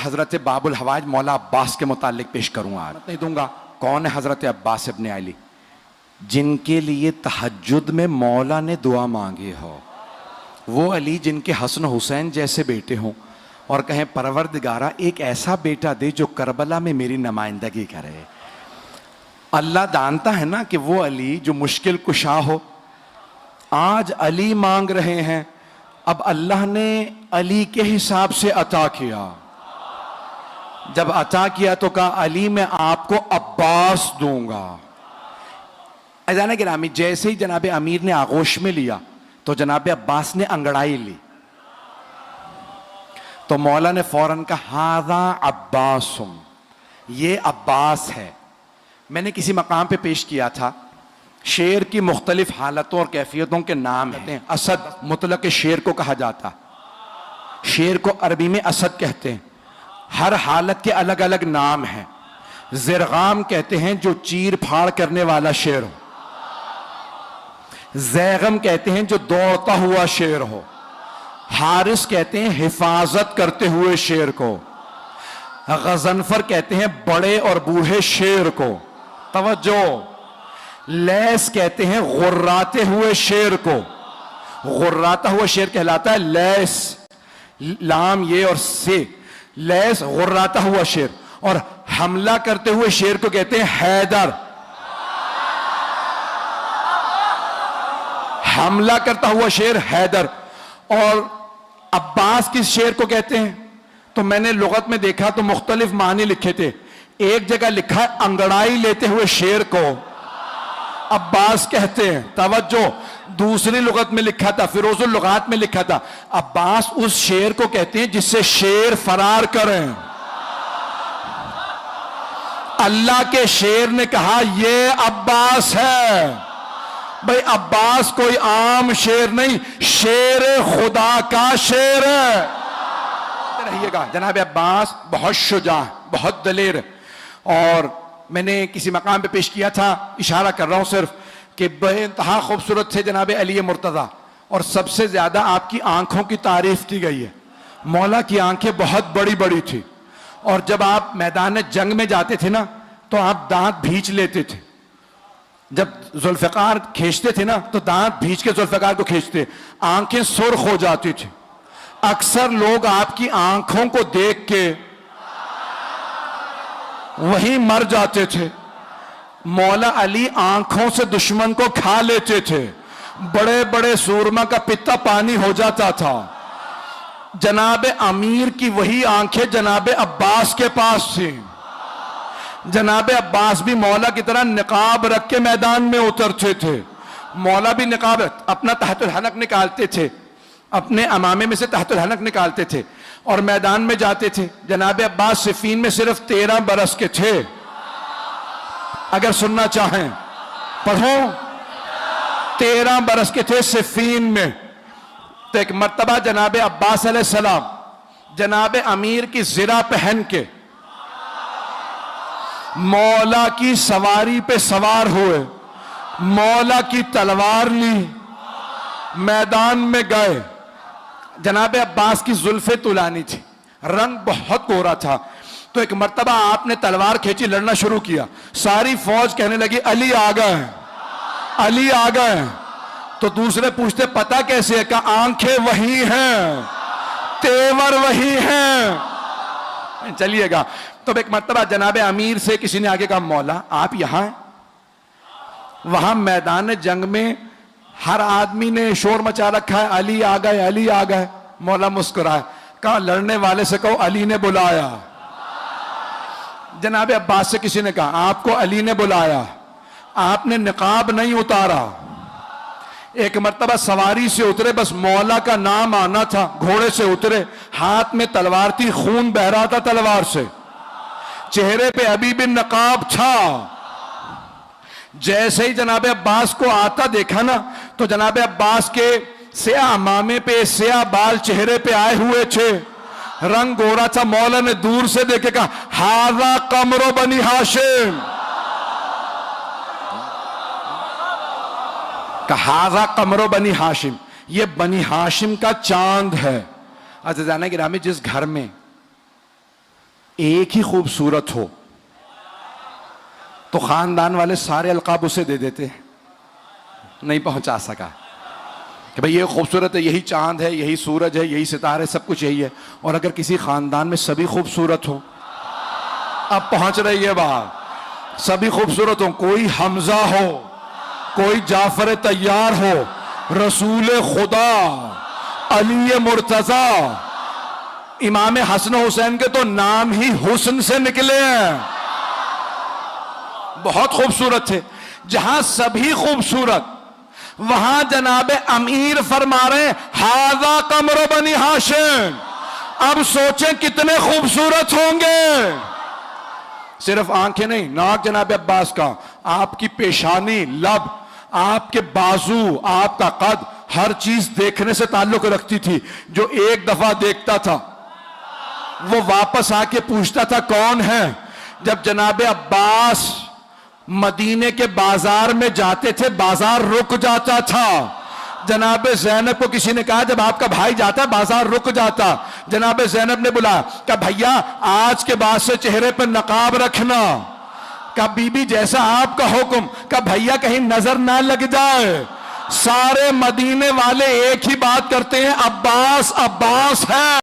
हजरत बाबुल हवाज मौला अब्बास के मुतालिक पेश करूँगा, आज नहीं दूंगा। कौन है हजरत अब्बास इब्ने अली? जिनके लिए तहज्जुद में मौला ने दुआ मांगी हो, वो अली जिनके हसन हुसैन जैसे बेटे हों और कहें परवरदिगारा एक ऐसा बेटा दे जो करबला में मेरी नुमाइंदगी करे। अल्लाह जानता है ना कि वो अली जो मुश्किल कुशा हो। आज अली मांग रहे हैं, अब अल्लाह ने अली के हिसाब से अता किया। जब अता किया तो कहा अली मैं आपको अब्बास दूंगा। अजान गिरामी, जैसे ही जनाब अमीर ने आगोश में लिया तो जनाब अब्बास ने अंगड़ाई ली, तो मौला ने फौरन कहा हादा अब्बासुम, ये अब्बास है। मैंने किसी मकाम पे पेश किया था, शेर की मुख्तलिफ हालतों और कैफियतों के नाम हैं। असद मुतलक शेर को कहा जाता, शेर को अरबी में असद कहते हैं। हर हालत के अलग अलग नाम हैं। ज़िरगाम कहते हैं जो चीर फाड़ करने वाला शेर हो, ज़ैगम कहते हैं जो दौड़ता हुआ शेर हो, हारिस कहते हैं हिफाजत करते हुए शेर को, गज़नफर कहते हैं बड़े और बूढ़े शेर को। तवज्जो, लैस कहते हैं गुर्राते हुए शेर को, गुर्राता हुआ शेर कहलाता है लैस, लाम ये और से, लैस गुर्राता हुआ शेर। और हमला करते हुए शेर को कहते हैं हैदर, हमला करता हुआ शेर हैदर। और अब्बास किस शेर को कहते हैं? तो मैंने लुगत में देखा तो मुख्तलिफ मानी लिखे थे। एक जगह लिखा है अंगड़ाई लेते हुए शेर को अब्बास कहते हैं। तवज्जो, दूसरी लुगत में लिखा था, फिरोजुल लुगात में लिखा था अब्बास उस शेर को कहते हैं जिससे शेर फरार करें। अल्लाह के शेर ने कहा ये अब्बास है। भाई अब्बास कोई आम शेर नहीं, शेर खुदा का शेर है। रहिएगा, जनाब अब्बास बहुत शुजा, बहुत दलेर। और मैंने किसी मकाम पे पेश किया था, इशारा कर रहा हूं सिर्फ, कि बेइंतहा खूबसूरत थे जनाब अली मुर्तज़ा, और सबसे ज्यादा आपकी आंखों की तारीफ की गई है। मौला की आंखें बहुत बड़ी बड़ी थी, और जब आप मैदान जंग में जाते थे ना तो आप दांत भींच लेते थे। जब जुल्फ़िकार खींचते थे ना तो दांत भींच के जुल्फ़िकार को खींचते, आंखें सुर्ख हो जाती थी। अक्सर लोग आपकी आंखों को देख के वहीं मर जाते थे। मौला अली आंखों से दुश्मन को खा लेते थे, बड़े बड़े सूरमा का पित्ता पानी हो जाता था। जनाब अमीर की वही आंखें जनाब अब्बास के पास थी। जनाब अब्बास भी मौला की तरह निकाब रख के मैदान में उतरते थे। मौला भी निकाब अपना तहतुल हनक निकालते थे, अपने अमामे में से तहतुल हनक निकालते थे और मैदान में जाते थे। जनाब अब्बास सिफीन में सिर्फ 13 बरस के थे। अगर सुनना चाहें पढ़ो, 13 बरस के थे सिफीन में। तो एक मर्तबा जनाब अब्बास अलैहिस्सलाम जनाब अमीर की ज़िरा पहन के मौला की सवारी पे सवार हुए, मौला की तलवार ली, मैदान में गए। जनाब अब्बास की जुल्फे तुलानी थी, रंग बहुत गोरा था। तो एक मर्तबा आपने तलवार खींची, लड़ना शुरू किया। सारी फौज कहने लगी अली आ गए, अली आ गए। तो दूसरे पूछते पता कैसे है? कि आंखें वही हैं, तेवर वही हैं। चलिएगा, तो एक मर्तबा जनाब अमीर से किसी ने आगे कहा मौला आप यहां हैं? वहां मैदान जंग में हर आदमी ने शोर मचा रखा है, अली आ गए, अली आ गए। मौला मुस्कुराए, कहा लड़ने वाले से कहो अली ने बुलाया। जनाब अब्बास से किसी ने कहा आपको अली ने बुलाया, आपने निकाब नहीं उतारा। एक मर्तबा सवारी से उतरे, बस मौला का नाम आना था, घोड़े से उतरे, हाथ में तलवार थी, खून बह रहा था तलवार से, चेहरे पे अभी भी नकाब था। जैसे ही जनाब अब्बास को आता देखा ना तो जनाब अब्बास के स्या अमामे पे स्या बाल चेहरे पे आए हुए थे, रंग गोरा था। मौला ने दूर से देखे कहा हाजा कमरो बनी हाशिम, हाजा कमरो बनी हाशिम, ये बनी हाशिम का चांद है। अज़ीज़ाना गिरामी, जिस घर में एक ही खूबसूरत हो तो खानदान वाले सारे अलकाब उसे दे देते, नहीं पहुंचा सका कि भाई ये खूबसूरत है, यही चांद है, यही सूरज है, यही सितारे, सब कुछ यही है। और अगर किसी खानदान में सभी खूबसूरत हो, अब पहुंच रही है बात, सभी खूबसूरत हो, कोई हमजा हो, कोई जाफर तैयार हो, रसूल खुदा, अली मुर्तजा, इमाम हसन हुसैन के तो नाम ही हुस्न से निकले हैं, बहुत खूबसूरत थे। जहां सभी खूबसूरत, वहां जनाबे अमीर फरमा रहे हाजा कमर बनी हाशिम। अब सोचें कितने खूबसूरत होंगे। सिर्फ आंखें नहीं, नाक जनाबे अब्बास का, आपकी पेशानी, लब, आपके बाजू, आपका कद, हर चीज देखने से ताल्लुक रखती थी। जो एक दफा देखता था वो वापस आके पूछता था कौन है। जब जनाबे अब्बास मदीने के बाजार में जाते थे, बाजार रुक जाता था। जनाबे ज़ैनब को किसी ने कहा जब आपका भाई जाता बाजार रुक जाता। जनाबे ज़ैनब ने बोला कि भैया आज के बाद से चेहरे पर नकाब रखना। का बीबी जैसा आपका हुक्म, का भैया कहीं नजर ना लग जाए। सारे मदीने वाले एक ही बात करते हैं, अब्बास अब्बास है।